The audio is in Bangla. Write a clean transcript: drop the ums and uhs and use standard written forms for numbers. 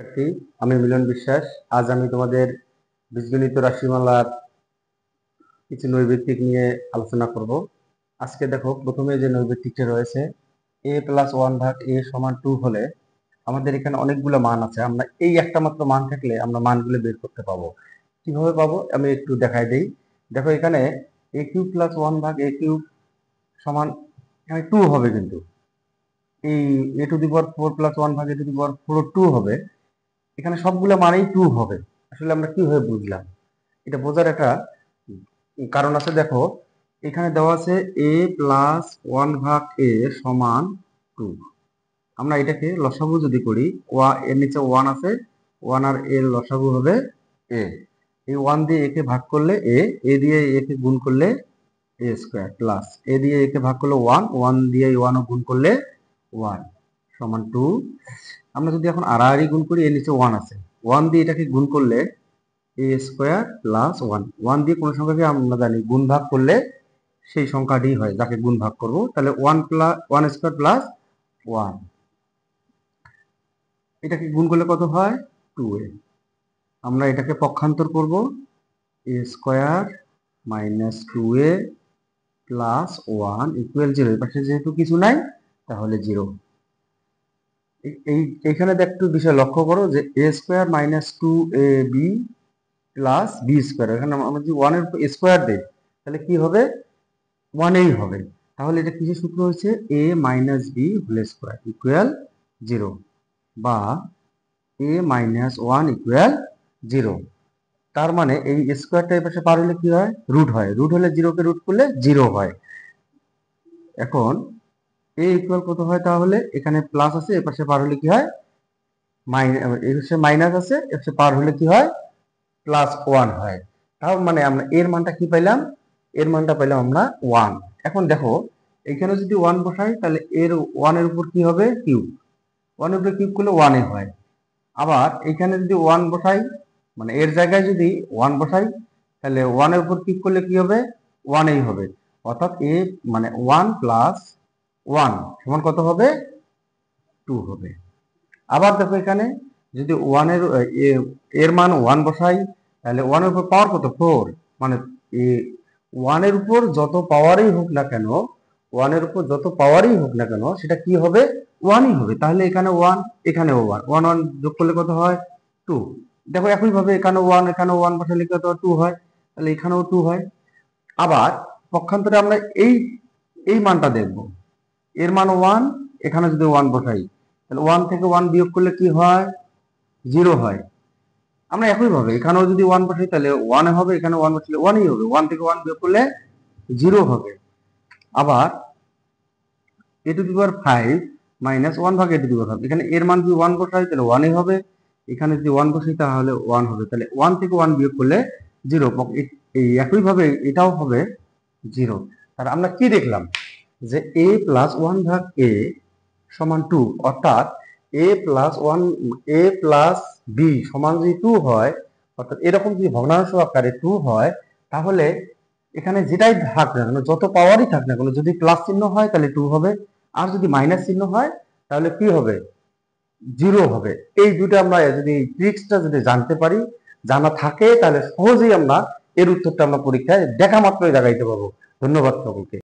শিক্ষার্থী, আমি মিলন বিশ্বাস। আজ আমি তোমাদের বীজগণিত রাশিমালার কিছু নৈর্ব্যক্তিক নিয়ে আলোচনা করব। আজকে দেখো, প্রথমে যে নৈর্ব্যক্তিকটা রয়েছে, a+1/a=2 হলে আমাদের এখানে অনেকগুলো মান আছে। আমরা এই একটা মাত্র মান থাকলে আমরা মানগুলো বের করতে পাবো। কিভাবে পাবো আমি একটু দেখাই দেই। দেখো, এখানে a³ + 1/a³ সমান এখানে 2 হবে, কিন্তু এই a⁴ + 1/a⁴ 2 হবে। এখানে সবগুলো মানেই 2 হবে। আসলে আমরা কিভাবে বুঝলাম, এটা বোঝার একটা কারণ আছে। দেখো, এখানে দেওয়া আছে a+1/a = 2। আমরা এটাকে লসাগু যদি করি, এর নিচে 1 আছে, 1 আর এর লসাগু হবে a। এই 1 দিয়ে a কে ভাগ করলে a দিয়ে a কে গুণ করলে a² প্লাস a দিয়ে a কে ভাগ করলে 1, 1 দিয়ে 1 গুণ করলে 1 সমান 2। আমরা যদি এখন আড়াআড়ি গুণ করি, এর নিচে 1 আছে, 1 দিয়ে এটাকে গুণ করলে a² প্লাস 1। 1 দিয়ে কোনো সংখ্যাকে আমরা জানি গুণ ভাগ করলে সেই সংখ্যাটি হয় যাকে গুণ ভাগ করব। তাহলে 1² প্লাস 1, এটাকে গুণ করলে কত হয়? 2a। আমরা এটাকে পক্ষান্তর করব, a² - 2a প্লাস 1 = 0। এর পাশে যেহেতু কিছু নাই, তাহলে 0। এইখানে একটু বিষয় লক্ষ্য করো যে a² - 2ab প্লাস b²। এখানে আমরা যদি 1 এর স্কোয়ার দিই, তাহলে কি হবে? 1এই হবে। তাহলে এটা কিসের সূত্র হচ্ছে? a - b² = 0, বা a - 1 = 0। তার মানে এই স্কোয়ারটা এই পাশে পার হলে কি হয়? রুট হয়। রুট হলে 0 কে রুট করলে 0 হয়। এখন a = কত হয়? তাহলে এখানে প্লাস আছে, এর পাশে পার হলে কি হয়? এর পাশে মাইনাস আছে, এর পাশে পার হলে কি হয়? +1 হয়। তার মানে আমরা এর মানটা কি পাইলাম? এর মানটা পাইলাম আমরা 1। এখন দেখো, এখানে যদি 1 বসাই, তাহলে এর 1 এর উপর কি হবে? কিউব। 1 এর উপর কিউব করলে 1 এ হয়। আবার এখানে যদি 1 বসাই, মানে এর জায়গায় যদি 1 বসাই, তাহলে 1 এর উপর কিউব করলে কি হবে? 1 এই হবে। অর্থাৎ a মানে 1 + 1 সমান কত হবে? 2 হবে। আবার দেখো, এখানে যদি 1 এর মান 1 বসাই, তাহলে 1 এর উপর পাওয়ার কত? 4। মানে 1 এর উপর যত পাওয়ারই হোক না কেন, 1 এর উপর যত পাওয়ারই হোক না কেন, সেটা কি হবে? 1ই হবে। তাহলে এখানে 1, এখানেও 1, 1 1 যোগ করলে কত হয়? 2। দেখো, একইভাবে এখানেও 1, এখানেও 1 বসালে কত? 2 হয়। তাহলে এখানেও 2 হয়। আবার পক্ষান্তরে আমরা এই এই মানটা দেখব। এর মান 1, এখানে যদি 1 বসাই, তাহলে 1 থেকে 1 বিয়োগ করলে কি হয়? 0 হয়। আমরা একইভাবে এখানেও যদি 1 বসাই, তাহলে 1 হবে, এখানে 1 বসালে 1ই হবে। 1 থেকে 1 বিয়োগ করলে 0 হবে। আবার a⁵ - 1/a⁵, এখানে এর মান যদি 1 বসাই, তাহলে 1ই হবে। এখানে যদি 1 বসাই, তাহলে 1 হবে। তাহলে 1 থেকে 1 বিয়োগ করলে 0। এই একইভাবে এটাও হবে 0। আর আমরা কি দেখলাম? যে a+1/a = 2, অর্থাৎ a+b সমান যদি 2 হয়, অর্থাৎ এরকম যদি ভগ্নাংশ আকারে 2 হয়, তাহলে এখানে যেটাই থাক না কেন, যত পাওয়ারই থাক না কেন, যদি প্লাস চিহ্ন হয় তাহলে 2 হবে, আর যদি মাইনাস চিহ্ন হয় তাহলে কি হবে? 0 হবে। এই দুটো আমরা যদি ট্রিক্সটা যদি জানতে পারি, জানা থাকে, তাহলে সহজেই আমরা এর উত্তরটা আমরা পরীক্ষায় দেখা মাত্রই দেখাইতে পারবো। ধন্যবাদ সকলকে।